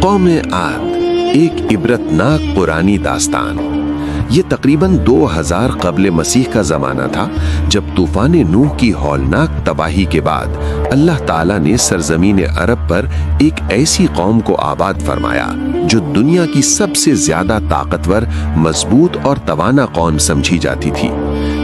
قوم عاد ایک عبرتناک قرآنی داستان۔ یہ تقریباً 2000 قبل مسیح کا زمانہ تھا جب طوفان نوح کی ہولناک تباہی کے بعد اللہ تعالیٰ نے سرزمین عرب پر ایک ایسی قوم کو آباد فرمایا جو دنیا کی سب سے زیادہ طاقتور، مضبوط اور توانا قوم سمجھی جاتی تھی۔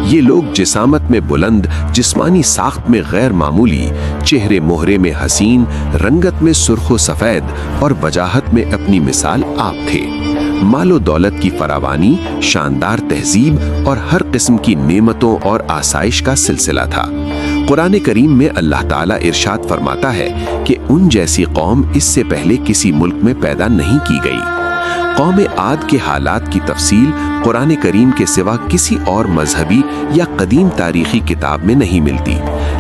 یہ لوگ جسامت میں بلند، جسمانی ساخت میں غیر معمولی، چہرے مہرے میں حسین، رنگت میں سرخ و سفید اور وجاہت میں اپنی مثال آپ تھے۔ مال و دولت کی فراوانی، شاندار تہذیب اور ہر قسم کی نعمتوں اور آسائش کا سلسلہ تھا۔ قرآن کریم میں اللہ تعالیٰ ارشاد فرماتا ہے کہ ان جیسی قوم اس سے پہلے کسی ملک میں پیدا نہیں کی گئی۔ قوم عاد کے حالات کی تفصیل قرآن کریم کے سوا کسی اور مذہبی یا قدیم تاریخی کتاب میں نہیں ملتی،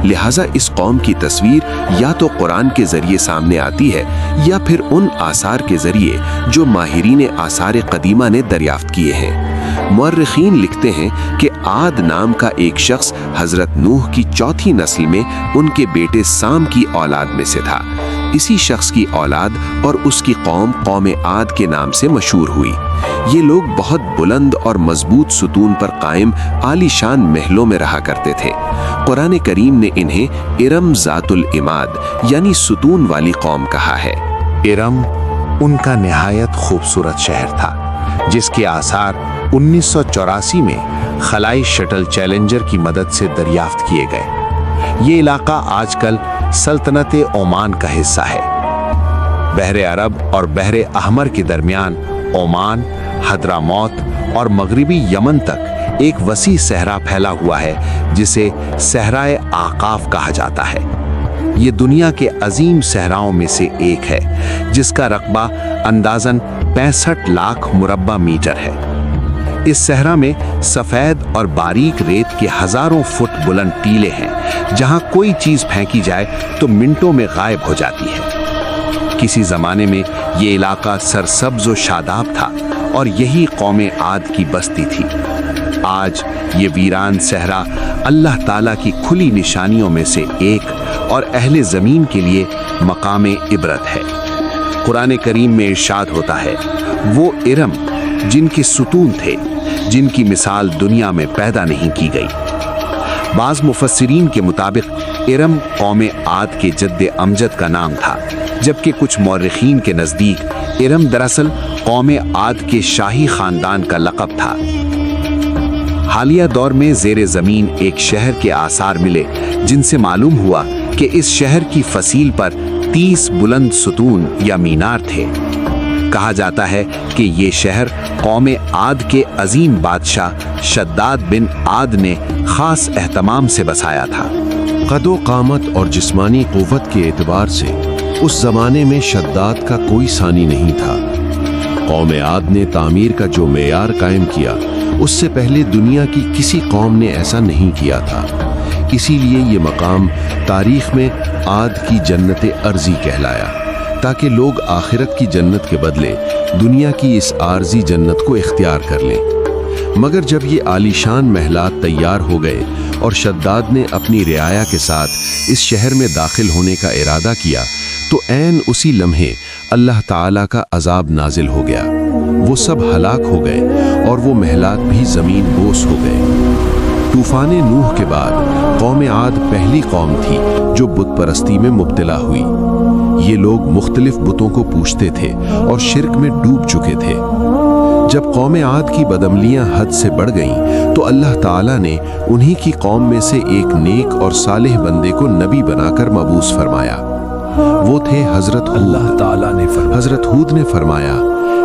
لہٰذا اس قوم کی تصویر یا تو قرآن کے ذریعے سامنے آتی ہے یا پھر ان آثار کے ذریعے جو ماہرین آثار قدیمہ نے دریافت کیے ہیں۔ مورخین لکھتے ہیں کہ عاد نام کا ایک شخص حضرت نوح کی چوتھی نسل میں ان کے بیٹے سام کی اولاد میں سے تھا۔ اسی شخص کی اولاد اور اس کی قوم قوم عاد کے نام سے مشہور ہوئی۔ یہ لوگ بہت بلند اور مضبوط ستون پر قائم عالی شان محلوں میں رہا کرتے تھے۔ قرآن کریم نے انہیں ارم ذات العماد یعنی ستون والی قوم کہا ہے۔ ارم ان کا نہایت خوبصورت شہر تھا جس کے آثار 1984 میں خلائی شٹل چیلنجر کی مدد سے دریافت کیے گئے۔ یہ علاقہ آج کل سلطنت عمان کا حصہ ہے۔ بحر عرب اور بحر احمر کے درمیان عمان، حضرموت اور مغربی یمن تک ایک وسیع صحرا پھیلا ہوا ہے جسے صحرائے اعقاف کہا جاتا ہے۔ یہ دنیا کے عظیم صحراؤں میں سے ایک ہے جس کا رقبہ اندازاً 65 لاکھ مربع میٹر ہے۔ اس صحرا میں سفید اور باریک ریت کے ہزاروں فٹ بلند ٹیلے ہیں جہاں کوئی چیز پھینکی جائے تو منٹوں میں غائب ہو جاتی ہے۔ کسی زمانے میں یہ علاقہ سرسبز و شاداب تھا اور یہی قوم عاد کی بستی تھی۔ آج یہ ویران صحرا اللہ تعالیٰ کی کھلی نشانیوں میں سے ایک اور اہل زمین کے لیے مقام عبرت ہے۔ قرآن کریم میں ارشاد ہوتا ہے، وہ ارم جن کے ستون تھے جن کی مثال دنیا میں پیدا نہیں کی گئی۔ بعض مفسرین کے مطابق ارم قوم عاد کے جد امجد کا نام تھا، جبکہ کچھ مورخین کے نزدیک ارم دراصل قوم عاد کے شاہی خاندان کا لقب تھا۔ حالیہ دور میں زیر زمین ایک شہر کے آثار ملے جن سے معلوم ہوا کہ اس شہر کی فصیل پر 30 بلند ستون یا مینار تھے۔ کہا جاتا ہے کہ یہ شہر قوم عاد کے عظیم بادشاہ شداد بن عاد نے خاص اہتمام سے بسایا تھا۔ قد و قامت اور جسمانی قوت کے اعتبار سے اس زمانے میں شداد کا کوئی ثانی نہیں تھا۔ قوم عاد نے تعمیر کا جو معیار قائم کیا اس سے پہلے دنیا کی کسی قوم نے ایسا نہیں کیا تھا۔ اسی لیے یہ مقام تاریخ میں عاد کی جنت ارضی کہلایا، تاکہ لوگ آخرت کی جنت کے بدلے دنیا کی اس عارضی جنت کو اختیار کر لیں۔ مگر جب یہ عالی شان محلات تیار ہو گئے اور شداد نے اپنی رعایا کے ساتھ اس شہر میں داخل ہونے کا ارادہ کیا تو عین اسی لمحے اللہ تعالیٰ کا عذاب نازل ہو گیا۔ وہ سب ہلاک ہو گئے اور وہ محلات بھی زمین بوس ہو گئے۔ طوفان نوح کے بعد قوم عاد پہلی قوم تھی جو بت پرستی میں مبتلا ہوئی۔ یہ لوگ مختلف بتوں کو پوجتے تھے اور شرک میں ڈوب چکے تھے۔ جب قوم عاد کی بدعملیاں حد سے بڑھ گئیں تو اللہ تعالیٰ نے انہی کی قوم میں سے ایک نیک اور صالح بندے کو نبی بنا کر مبعوث فرمایا۔ وہ تھے حضرت حضرت ہود نے فرمایا،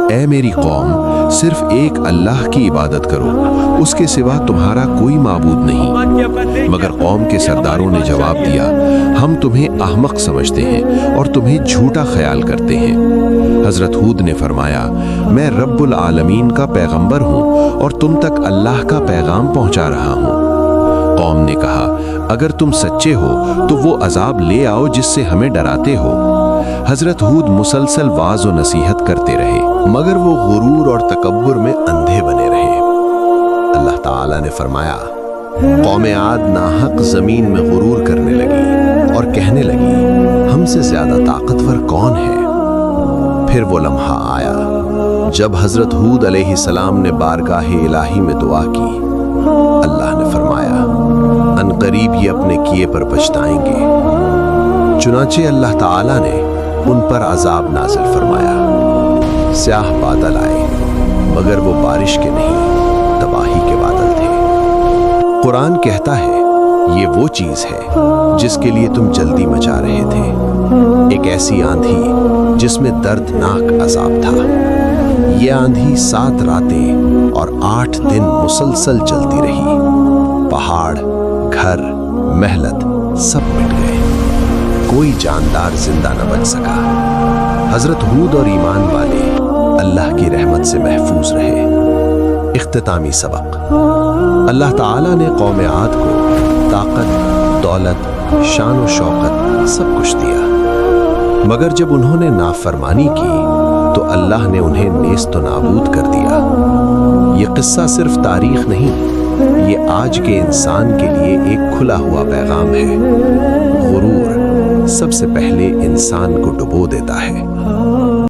اے میری قوم، صرف ایک اللہ کی عبادت کرو، اس کے سوا تمہارا کوئی معبود نہیں۔ مگر قوم کے سرداروں نے جواب دیا، ہم تمہیں احمق سمجھتے ہیں اور تمہیں جھوٹا خیال کرتے ہیں۔ حضرت ہود نے فرمایا، میں رب العالمین کا پیغمبر ہوں اور تم تک اللہ کا پیغام پہنچا رہا ہوں۔ قوم نے کہا، اگر تم سچے ہو تو وہ عذاب لے آؤ جس سے ہمیں ڈراتے ہو۔ حضرت ہود مسلسل واعظ و نصیحت کرتے رہے مگر وہ غرور اور تکبر میں اندھے بنے رہے۔ اللہ تعالیٰ نے فرمایا، قوم عاد ناحق زمین میں غرور کرنے لگی اور کہنے لگی، ہم سے زیادہ طاقتور کون ہے؟ پھر وہ لمحہ آیا جب حضرت ہود علیہ السلام نے بارگاہ الہی میں دعا کی۔ اللہ نے فرمایا ان قریب یہ اپنے کیے پر پچھتائیں گے۔ چنانچہ اللہ تعالیٰ نے ان پر عذاب نازل فرمایا۔ سیاہ بادل آئے مگر وہ بارش کے نہیں، تباہی کے بادل تھے۔ قرآن کہتا ہے یہ وہ چیز ہے جس کے لیے تم جلدی مچا رہے تھے، ایک ایسی آندھی جس میں دردناک عذاب تھا۔ یہ آندھی 7 راتیں اور 8 دن مسلسل چلتی رہی۔ پہاڑ، گھر، محلت سب مٹ گئے، کوئی جاندار زندہ نہ بچ سکا۔ حضرت ہود اور ایمان والے اللہ کی رحمت سے محفوظ رہے۔ اختتامی سبق: اللہ تعالیٰ نے قوم عاد کو طاقت، دولت، شان و شوکت سب کچھ دیا، مگر جب انہوں نے نافرمانی کی تو اللہ نے انہیں نیست و نابود کر دیا۔ یہ قصہ صرف تاریخ نہیں، یہ آج کے انسان کے لیے ایک کھلا ہوا پیغام ہے۔ غرور سب سے پہلے انسان کو ڈبو دیتا ہے۔